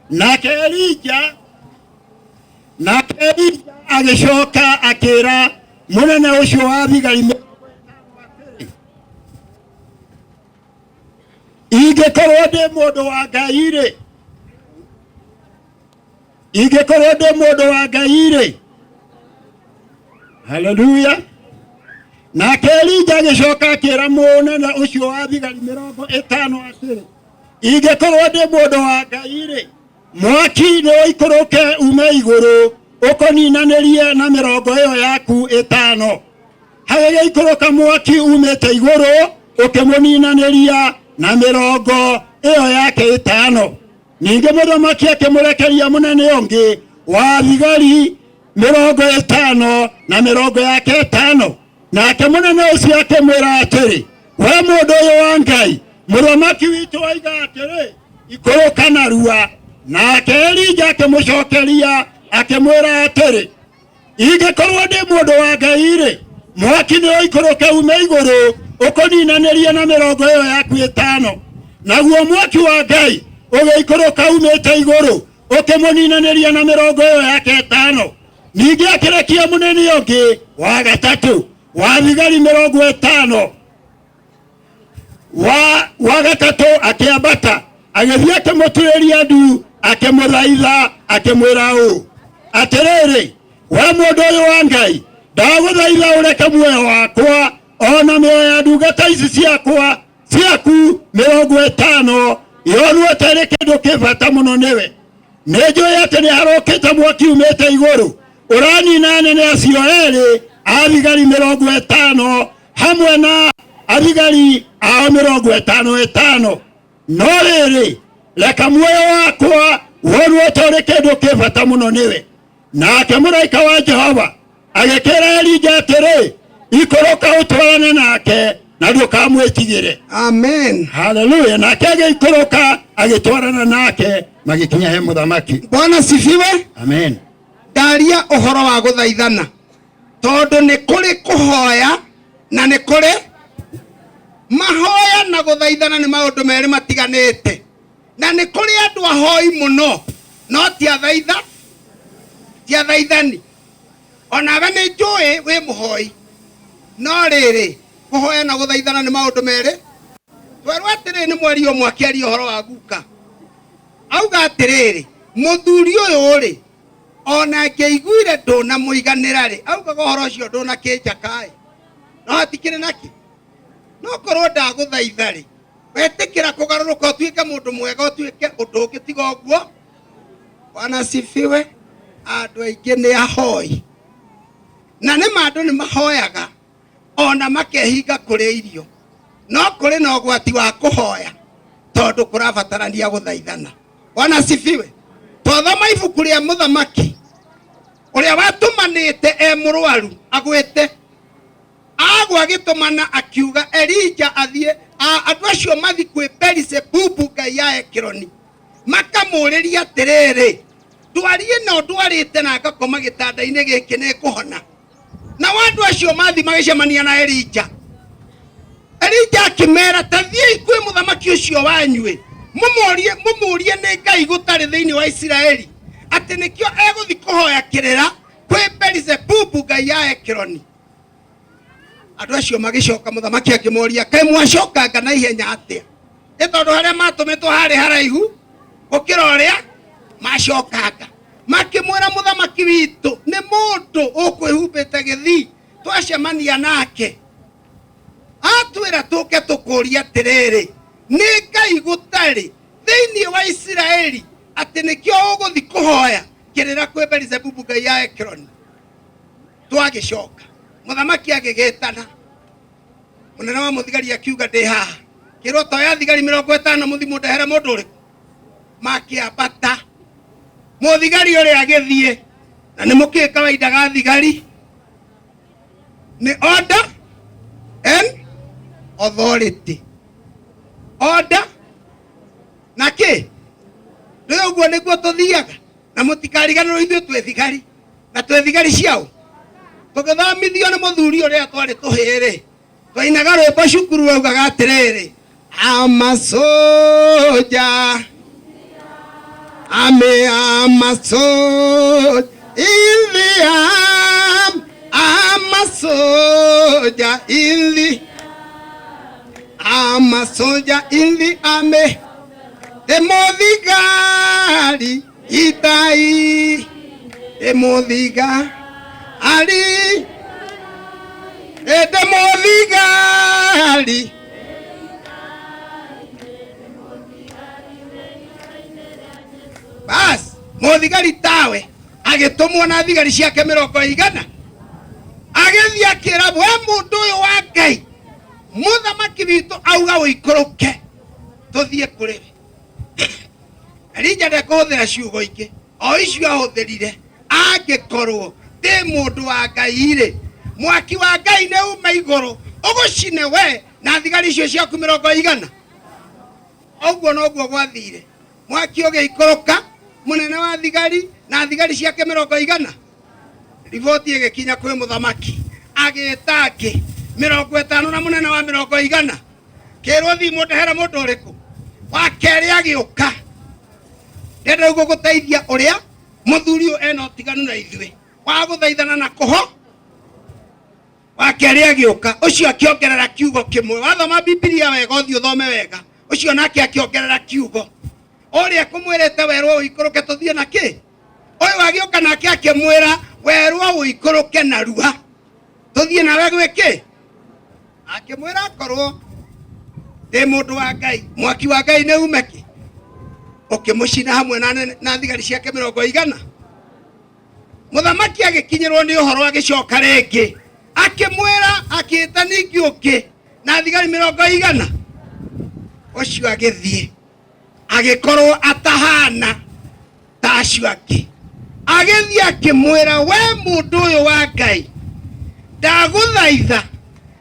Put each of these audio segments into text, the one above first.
nake Elija agicoka akira munene ucio wa thigari ingĩkorwo ndĩ mũndũ wa Ngai-rĩ, ingĩkorwo ndĩ mũndũ wa Ngai-rĩ, haleluya. Nake Elija agĩcoka akĩra mũnene ũcio wa thigari 50 atĩrĩ, ingĩkorwo ndĩ mũndũ wa Ngai-rĩ, mwaki nĩ ũikũrũke ume igũrũ ũkũninanĩrie na mĩrongo ĩyo yaku 5. Hagĩgĩikũrũka mwaki umĩte igũrũ ũkĩmũninanĩria na mĩrongo ĩyo yake 5. Ningĩ mũthamaki akĩmũrekeria mũnene ũngĩ wa thigari 50 na mĩrongo yake 5. Nake mũnene ũcio akĩmwĩra atĩrĩ, we mũndũ ũyũ wa Ngai, mũthamaki witũ oiga atĩrĩ, ikũrũka narua. Nake Elija akĩmũcokeria akĩmwĩra atĩrĩ, ingĩkorwo ndĩ mũndũ wa Ngai-rĩ, mwaki nĩ ũikũrũke ume igũrũ ũkũninanĩrie na mĩrongo ĩyo yaku 5. Naguo mwaki wa Ngai ũgĩikũrũka umĩte igũrũ ũkĩmũninanĩria na mĩrongo ĩyo yake 5. Ningĩ akĩrekia mũnene ũngĩ wa gatatũ wa thigari 50 wa gatatũ akĩambata agĩthiĩ akĩmũturĩria ndu akĩmũthaitha akĩmwĩra ũũ atĩrĩrĩ, we mũndũ ũyũ wa Ngai, ndagũthaitha ũreke muoyo wakwa ona mĩoyo ya ndungata ici ciaku 50 yonwo tarĩ kĩndũ kĩbata mũno nĩwe. Nĩnjũĩ atĩ nĩ harũkĩte mwaki umĩte igũrũ ũranina anene acio erĩ a thigari 50 hamwe na athigari ao 55. No rĩrĩ, reka muoyo wakwa wonwo tarĩ kĩndũ kĩbata mũno nĩwe. Nake mũraika wa Jehova agĩkĩra Elija atĩrĩ, ikũrũka ũtwarane nake na ndũkamwĩtigĩre. Amen. Haleluya. Nake agĩikũrũka agĩtwarana nake magĩkinya he mũthamaki. Bwana sifiwe. Amen. Ndaria ũhoro wa gũthaithana, tondũ nĩ kũrĩ kũhoya na nĩ kũrĩ mahoya. Na gũthaithana nĩ maũndũ merĩ matiganĩte, na nĩ kũrĩ andũ ahoi mũno no ti athaithani. Onawe nĩ njũĩ wĩ mũhoi, no rĩrĩ kũhoya na gũthaithana nĩ maũndũ merĩ. Twerwo atĩrĩrĩ nĩ mweri ũmwe akĩaria ũhoro wa guka, auga atĩrĩrĩ, mũthuri ũyũ-rĩ ona ngĩiguire ndũnamũiganĩra-rĩ, augaga ũhoro ũcio ndũnakĩnjakaĩ, no hatikĩrĩ naki. No korwo ndagũthaitha-rĩ, wetĩkĩra kũgarũrũka ũtuĩke mũndũ mwega, ũtuĩke ũndũ ũngĩ tiga ũguo. Bwana sifiwe. Andũ aingĩ nĩ ahoi, na nĩ andũ nĩ mahoyaga ona makehinga kũrĩa irio, no kũrĩ na ũgwati wa kũhoya tondũ kũrabatarania gũthaithana. Bwana sifiwe. Twathoma ibuku rĩa mũthamaki ũrĩa watũmanĩte mũrwaru agwĩte, agwa agĩtũmana akiuga Elija athiĩ, andũ acio mathi kwĩ Beelzebubu ngai ya Ekironi, makamũrĩria atĩrĩrĩ, ndwarie no ndwarĩte na ngakoma gĩtanda-inĩ gĩkĩ nĩ kũhona. Na andũ acio mathi magĩcemania na Elija. Elija akĩmera, tathiĩ kwĩ mũthamaki ũcio wanyuĩ mũmũrie nĩ ngai gũtarĩ thĩinĩ wa Isiraeli atĩ nĩkĩo egũthi kũhoya kĩrĩra kwĩ Beelzebubu ngai ya Ekironi. Andũ acio magĩcoka, mũthamaki akĩmoria, kaĩ mwacokanga na ihenya atĩa? Nĩ tondũ harĩa matũmĩtwo harĩ haraihu gũkĩra ũrĩa macokanga. Makĩmwĩra mũthamaki witũ nĩ mũndũ ũkwĩhumbĩte gĩthii twacemania nake, atwĩra tũke tũkũria atĩrĩrĩ, nĩ ngai gũtarĩ thĩinĩ wa Isiraeli atĩ nĩkĩo ũgũthi kũhoya kĩrĩra kwĩ Beelzebubu ngai ya Ekironi. Twagĩcoka mũthamaki agĩgĩtana, mũnene wa mũthigari akiuga, ndĩ haha. Kĩrwo toya thigari 50 mũthi mũndehere mũndũ ũrĩkũ. Makĩambata, mũthigari ũrĩa agĩthiĩ, na nĩ mũkĩĩ kawaida ga thigari nĩ order and authority. Order na kĩ rĩu ũguo nĩguo tũthiaga, na mũtikariganĩrwo ithuĩ twĩ thigari, na twĩ thigari ciao. Tũgĩthomithio nĩ mũthuri ũrĩa twarĩ tũhĩrĩ, twainaga rwĩmbo cukuru waugaga atĩrĩrĩ, I'm a soldier Ame amaso in the arm. I'm a soldier in the. I'm a soldier in the army. The modigari itai. The modigari. The modigari. Bas, modigari tawe. Agetomwa na thigari ciake 100. Agethi akira we mundu uyu wa Ngai muthamaki witu auga uikoroke tuthie kuriwe. Elija ndekuhuthira ciugo ingi o icio ahuthirire angikorwo ndi mundu wa Ngai ri mwaki wa Ngai ni uma iguru ugucine we na thigari icio ciaku 100. Oguo noguo gwathire mwaki ugiikoroka munene wa thigari na thigari ciake 100. Riboti igikinya kwi muthamaki agitake 50 na munene wa 100. Kirwo thi mundehera mundu uriku wa keri agiuka ndenda ugo guteithia uria muthuri eno tiganu na ithwe wa guthaithana na kuho wa keri agiuka ucio akiongerera kiugo kimwe. Wathoma Biblia wega uthi uthome wega ucio nake akiongerera kiugo uria kumwirete werwo uikoroke tuthie na ki uyu agioka nake akimwira werwo uikoroke na ruha tuthie nawe gwiki akimwira korwo ndi mundu wa Ngai mwaki wa Ngai ni umeki ukimucina hamwe na thigari ciake 100. Muthamaki agikinyirwo ni uhoro agicoka ringi akimwira akita ningi uki na thigari 100. Ucio agithie agikorwo atahana ta acio angi agithie akimwira we mundu uyu wa Ngai ndaguthaitha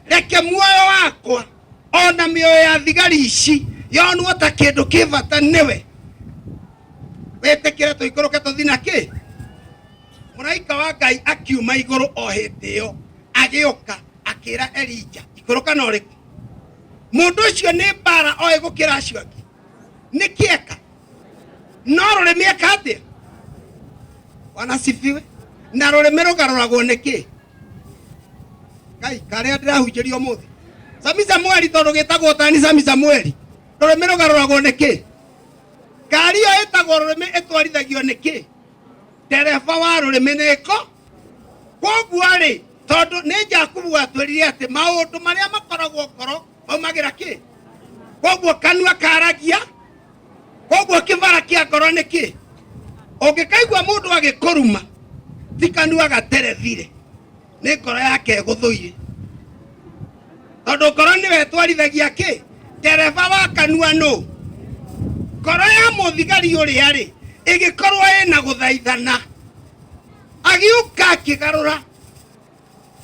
reke muoyo wakwa ona mioyo ya thigari ici yonwo ta kindu kivata niwe wetekire tuikoroke tuthi na ki. Muraika wa Ngai akiuma iguru o hindi yo agioka akira Elija ikoroka na uriku mundu ucio ni bara o gukira acio angi ni kieka no rurimi akatia wanasifiwe na rurimi rugaruragwo ni ki Ngai karia ndirahunjirio umuthi Sami Samueli tondu gitagwo tani Sami Samueli rurimi rugaruragwo ni ki ngari yo itagwo rurimi itwarithagio ni ki dereva wa rurimi niko koguo ri tondu ni Jakubu watwirire ati maundu maria makoragwo ngoro maumagira ki koguo kanua karagia koguo kivara kia ngoro ni ki ungikaigua mundu agikuruma ti kanua gaterethire ni ngoro yake guthuire tondu ngoro niwe twarithagia ki dereva wa kanua no ngoro ya muthigari uria ri igikorwo ina guthaithana agiuka akigarura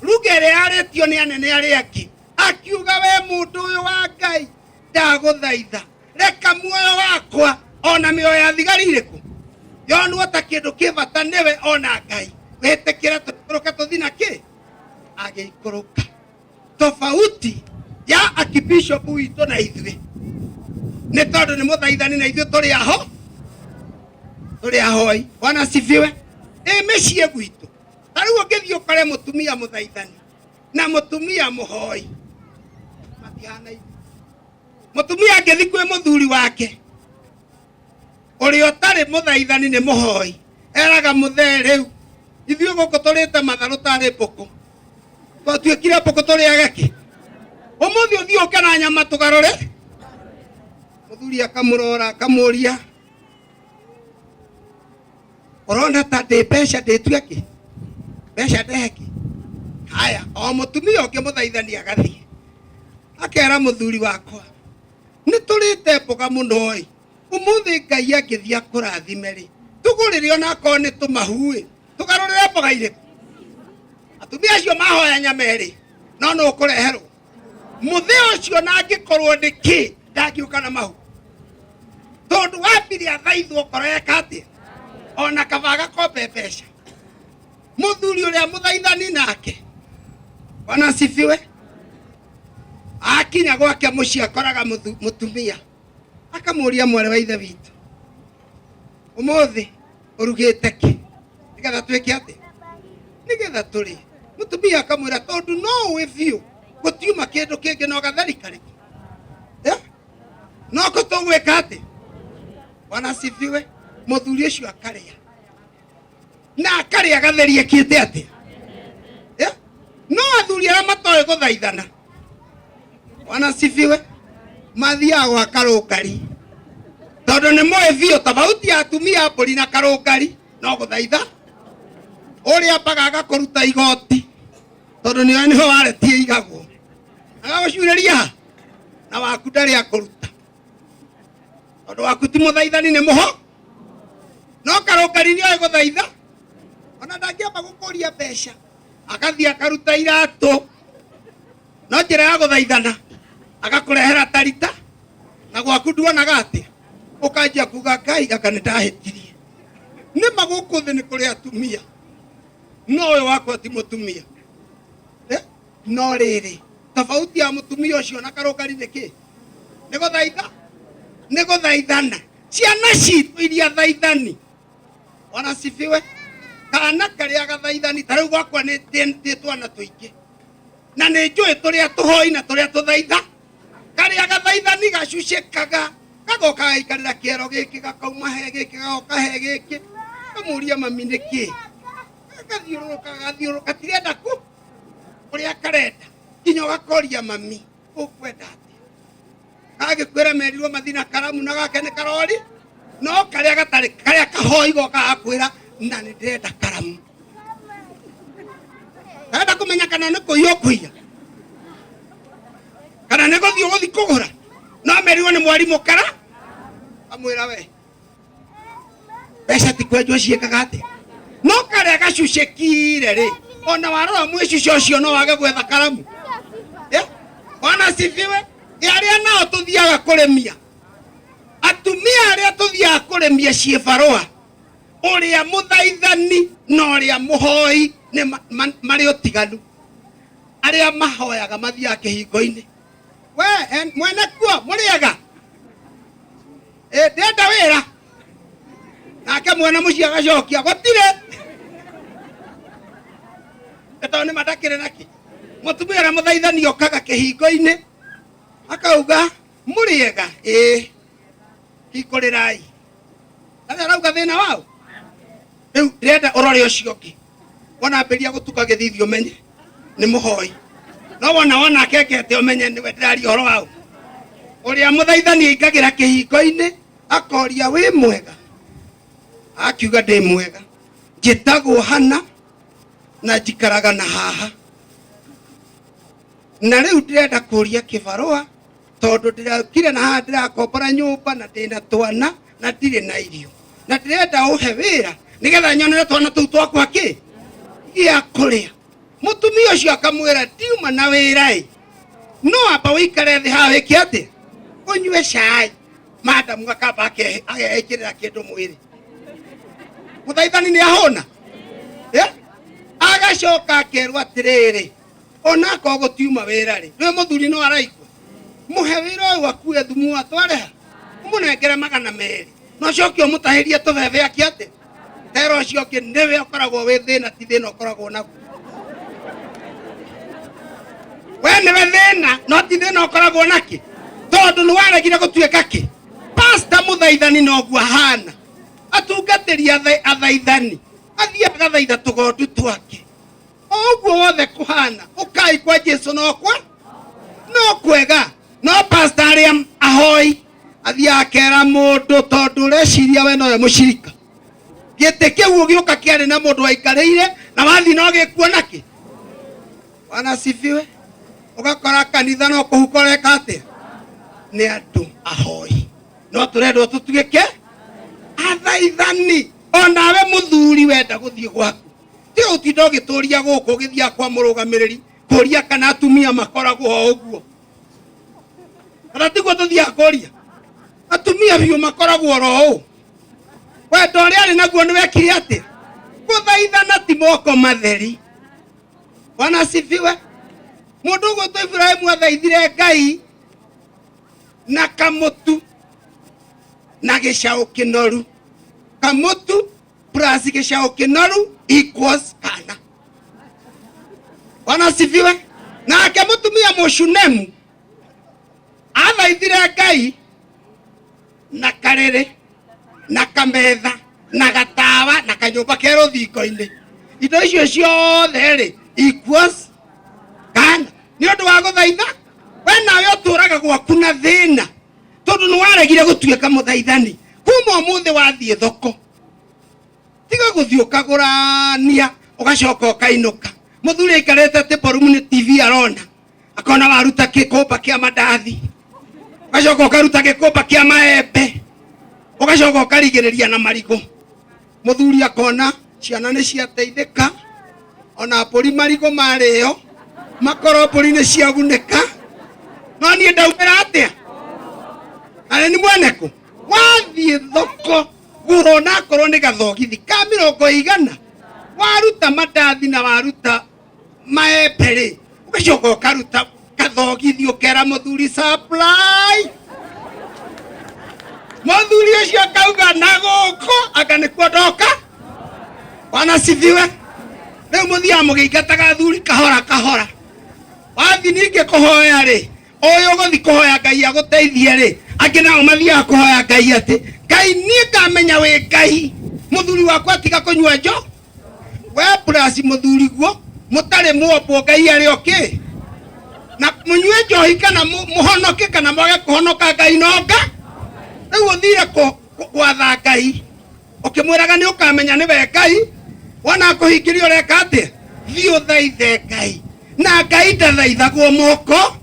rugere aretio ni anene aria angi akiuga we mundu uyu wa Ngai ndaguthaitha reka muoyo wakwa ona mioyo ya thigari iriku yonwo ta kindu kivata niwe ona Ngai wetekira tukoroka tuthi na ki agiikoroka tofauti ya akibishop witu na ithwe ni tondu ni muthaithani na ithwe turi ahoi. Bwana sifiwe. Meshie gwitu tariu ngithio kare mutumia muthaithani na mutumia muhoi matihana ithi. Mutumia ngithi kwi muthuri wake urio tari muthaithani ni muhoi eraga muthe riu ithio guku turite matharu tari mbuku twatuikire mbuku turi agaki umuthi uthio kana nyama tugarore. Muthuri akamurora akamuria urona ta de pesha de tuaki pesha deki haya o mutumia ungi muthaithani agathie akera muthuri wakwa ni turite mbuga muno ii umuthi Ngai angithia kurathime ri tugurire ona ko ni tumahui tugarurire mbuga iriku atumia acio mahoya nyameri no no kureherwo muthi ucio na angikorwo ni ki ndagiuka na mahu tondu wambiria thaithwo koreka atia ona kavaga kope pesha muthuri uria muthaithani nake. Bwana sifiwe. Akinya gwake muci akoraga mutumia akamuria mwere wa ithe witu umuthi urugite ki nigetha twike ati nigetha turi mutumia akamwira tondu no we biu gutiuma kindu kingi no gatharikari no ko tugwika ati Bwana sifiwe. Muthuri ucio akaria na akaria gatherie kite ati no athuri ara matoe guthaithana. Bwana sifiwe. Mathia gwa karukari tondu ni moe biu tabauti atumia mburi na karukari no guthaitha uria mpaga agakuruta igoti tondu niho waretie igagwo agagucuriria na waku ndari akuruta tondu waku ti muthaithani ni muho no karukari nio guthaitha ona ndangiamba gukuria mbeca akathia akaruta iratu no njira ya guthaithana agakurehera tarita na gwaku nduonaga atia ukanjia kuga Ngai gaka nindahitirie ni maguku thi ni kuri atumia no we wakwa ti mutumia no riri tofauti ya mutumia ucio na karukari ni ki ni guthaithana ciana citu iria thaithani. Bwana sifiwe. Kana karia gathaithani tariu gwakwa ni twana tuingi na ni njui turia tuhoi na turia tuthaitha karia gathaithani gacucikaga gagoka gaikarira kiero giki gakauma he giki gagoka he giki kamuria mami niki gathiuruka tirenda ku uria karenda kinyo gakoria mami ukwenda atia gagikwira merirwo mathina karamu na gake ni karori no karia gatari karia kahoi goka akwira na ni ndenda karamu enda kumenya kana ni kuyo kuya kana ni guthio guthi kugura no merirwo ni mwarimu kara amwira we pesa tikwenjwo ciekaga ati no karia gacucekire ri ona warora mwicucio cio no wage gwetha karamu Bwana sifiwe. Aria nao tuthiaga kuremia atumia aria tuthiaga kuremia ciebarua uria muthaithani no uria muhoi ni mari utiganu aria mahoyaga mathia kihingo-ini we mwene kuo muriega ndenda wira nake mwene mucia gacokia gutire tondu ni madakire naki mutumia aria muthaithani okaga kihingo-ini akauga muriega hikurirai aria arauga thina wao riu ndenda urore ucio ungi wona mberia gutuka githithi umenye ni muhoi no wona kekete umenye niwe ndiraria horo wao uria muthaithani aingagira kihingo-ini akoria wi mwega akiuga ndi mwega njitagwo hana na njikaraga na haha na riu ndirenda kuria kibarua tondu ndirakire na haha ndirakombora nyumba na ndina twana na ndire na irio na ndirenda uhe wira nigetha nyonere twana tuu twakwa ki gia kuria. Mutumia ucio akamwira ndiuma na wira no amba wikare thi haha wiki ati unywe cai madam akamba agekirira kindu mwiri muthaithani ni ahona agacoka akerwo atiriri ona ko gutiuma wira ri ni muthuri no araigua muhe wira uyu akue thumu atwareha umunengere 200 no cokio mutahirie tubebe akiate tero ucio ki niwe ukoragwo wi thina ti thina ukoragwo naguo we niwe thina no ti thina ukoragwo naki tondu ni waregire gutuika ki pastor muthaithani no guo hana atungatiri athaithani athia gathaitha tugondu twake oguo wothe kuhana ukai kwa Jesu no kwa no kwega no pastor aria ahoi athia akera mundu tondu reciria we nowe mucirika gite kiu ugiuka kiari na mundu aikarire na wathi no gikuona ki. Bwana sifiwe. Ugakora kanitha no kuhukoreka ati ni andu ahoi no turendwo tutugike athaithani onawe muthuri wenda guthie gwaku ti utindo gituria guku githia kwa murugamiriri kuria kana atumia makoragwo ho uguo kana tiguo tuthia kuria atumia biu makoragwo ro we ndori ari naguo ni wekire ati guthaithana ti moko matheri. Bwana sifiwe. Mundu gwitwo Ibrahimu athaithire Ngai na kamutu na gicau kinoru kamutu plus gicao kinoru equals kana. Bwana asifiwe. Nake mutumia mushunemu athaithire Ngai na karere na kametha na gatawa na kanyumba ke ruthingo-ini. Indo icio ciothe ri equals kana. Ni undu wa guthaitha we nawe uturaga gwaku na thina tondu ni waregire gutuika muthaithani. Kuma umuthi wathie thoko tiga guthii ukagurania ugacoka ukainuka. Muthuri ikarete ati borumu ni TV arona akona waruta gikomba kia mandathi ugacoka ukaruta gikomba kia maembe ugacoka ukarigiriria na marigo. Muthuri akona ciana ni ciateithika ona mburi marigo mario makoro mburi ni ciaguneka. No nie ndaumira atia ale ni mwaneku wathie thoko gurona korwo ni gathogithi ka 100 waruta mandathi na waruta maepere ugacoka ukaruta gathogithi ukera muthuri supply. Muthuri ucio akauga na guko akanikuo ndoka. Bwana asifiwe. Riu muthia mugingataga thuri kahora kahora. Wathi ninge kuhoya ri uyu guthi kuhoya Ngai aguteithie ri angi nao mathia kuhoya Ngai ati Ngai nie ngamenya wi Ngai muthuri wakwa tiga kunywa njo we plus muthuri guo mutare muombo Ngai ari oki na munywe njohi kana muhonoke kana mwage kuhonoka Ngai nonga. Riu uthire gwatha Ngai ukimwiraga ni ukamenya ni we Ngai wona kuhingiria ureka ati thi uthaithe Ngai na Ngai ndathaithagwo moko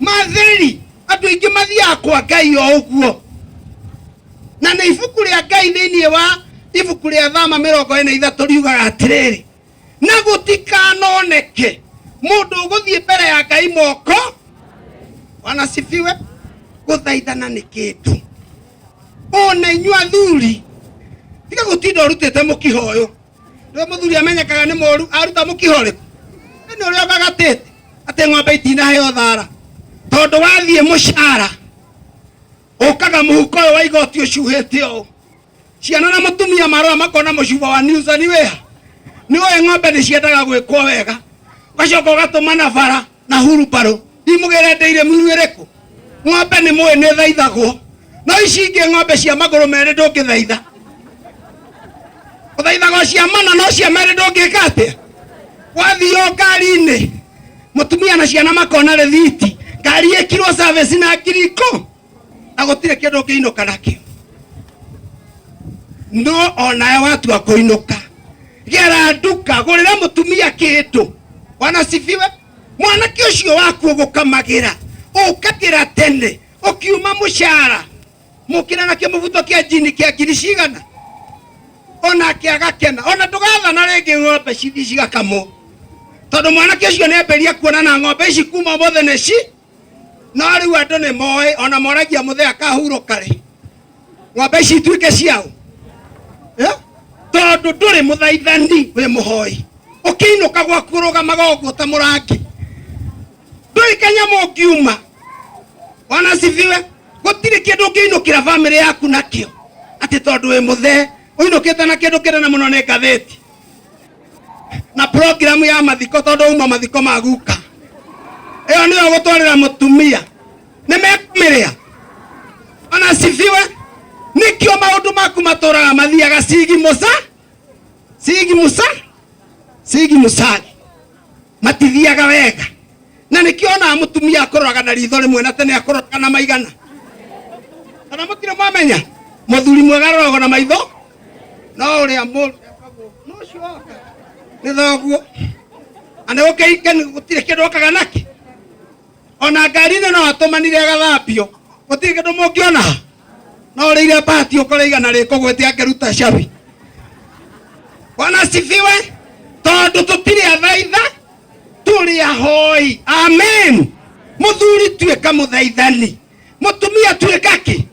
matheri. Andu aingi mathia kwa Ngai o uguo na ni ibuku ria Ngai thiini wa ibuku ria Thama 43 riugaga atiriri na gutikanoneke mundu uguthie mbere ya Ngai moko. Bwana asifiwe. Guthaithana ni kindu ona inyua thuri tiga gutinda urutite mukiho uyu. Ndo muthuri amenyekaga ni moru aruta mukiho riku ni uria gagatete ati ng'ombe itinaheo thara tondu wathie mucara ukaga muhuko wa igoti ucuhite o ciana na mutumia marora makona mucuba wa news anywhere ni we ng'ombe ni ciendaga gwikwo wega ugacoka ugatuma na bara na hurubaro imugere ndeire mwiriku ng'ombe ni mwe ni thaithagwo no ici ingi ng'ombe cia maguru meri ndungithaitha uthaithagwo cia mana no cia meri ndungika atia. Wathio ngari-ini mutumia na ciana makona rethiti ngari ikirwo service na kiriko na gutire kindu kiinuka nakio no ona watu akuinuka gera nduka gurira mutumia kindu. Bwana asifiwe. Mwanake ucio waku gukamagira ukagira tene ukiuma mucara mukira na kimuvuto kia jini kia kirishigana ona kiagakena ona tugathana ringi ng'ombe cithi cigakamo tondu mwanake ucio ni amberia kuona na ng'ombe ici kuma mothe neci no riu andu ni moe ona moragia muthea kahuruka ri ng'ombe ici tuike ciao tondu nduri muthaithani wi muhoi ukiinuka gwaku rugamaga uguo ta murangi nduri kanyamu ngiuma. Bwana asifiwe. Gutire kindu ngiinukira family yaku nakio ati tondu wi muthe uinukite na kindu kirena muno ni ngatheti na program ya mathiko tondu uma mathiko maguka iyo niyo gutwarira mutumia ni mekumiria. Bwana asifiwe. Nikio maundu maku maturaga mathiaga sigi musali matithiaga wega na nikiona mutumia akororaga na ritho rimwe na tene akororaga na maigana kana mutire mwamenya muthuri mwega aroragwo na maitho no uria no cio ni thoguo ane ukeikeni gutire kindu okaga naki ona ngari-ini no atumanire agathambio gutire kindu mungiona no rĩire pati ũkoreiga na rĩkũgwĩte akĩruta cabi. Bwana asifiwe. Tondu tutire athaitha turi ahoi. Amen. Muthuri tuĩka muthaithani mutumia tuĩka ki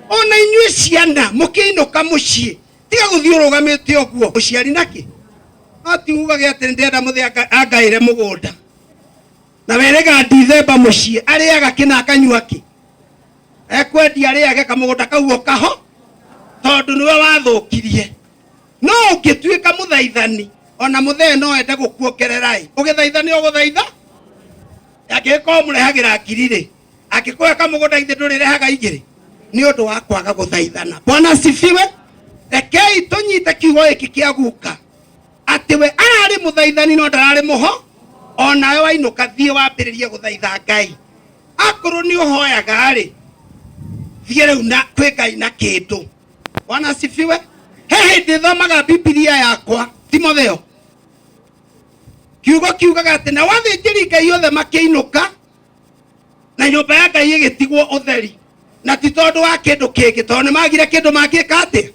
ona inyuĩ ciana mukiinuka muciĩ tiga guthii urugamite ũguo uciari naki no tiugage ati ndenda muthia angaire mugunda na werega December muciĩ arĩaga kina akanyua ki ekwendi arĩage kamugunda kau kaho tondu niwe wathukirie. No ukituika muthaithani ona muthee no ende gukuongererai ugithaithani uguthaitha yakiko murehagira akirire akikoya kamugunda ithe ndurirehaga igiri ni undu wa kwaga guthaithana. Bwana sifiwe. Rekei tunyite kiugo iki kia guka ati we arari muthaithani no ndarari muho ona we wainuka thie wambiririe guthaitha Ngai. Akuru ni uhoyaga ri thie riu na kwi Ngai na kindu. Bwana sifiwe. Hehe ndithomaga Biblia yakwa Timotheo kiugo kiugaga ati na wathĩnjĩri Ngai othe makiinuka na nyũmba ya Ngai ĩgĩtigwo ũtheri na ti tondu wa kindu kingi tondu ni magire kindu mangika atia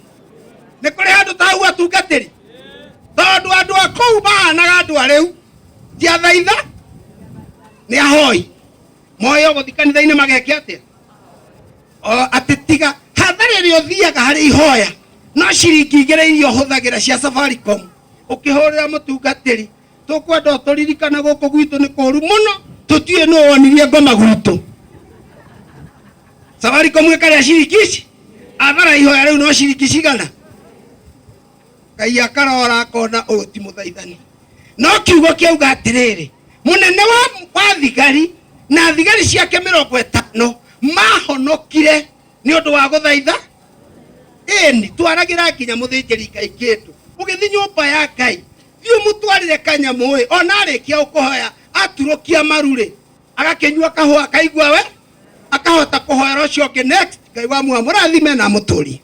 ni kuri andu tahu atungatiri tondu andu akou mahanaga andu ariu ndiathaitha ni ahoi moyo guthikanitha-ini mageke atia ati tiga hathari ri uthiaga hari ihoya no ciringi igere irio huthagira cia Safaricom ukihurira mutungatiri tukwenda uturirikana guku gwitu ni kuru muno tutie no wonirie ngoma gwitu Safaricom ikaria ciringi ici athara ihoya riu no ciringi cigana Ngai akarora akona uti muthaithani. No kiugo kiuga atiriri munene wa thigari na thigari ciake 50 mahonokire ni undu wa guthaitha. Eni twaragira kinya muthinjiri Ngai kindu ugithi nyumba ya Ngai thiu mutwarire kanyamu ona arikia ukuhoya aturukia maruri agakenyua kahua kaigua we akahota kuhoera ucio ngi next Ngai wa muamurathime na muturi.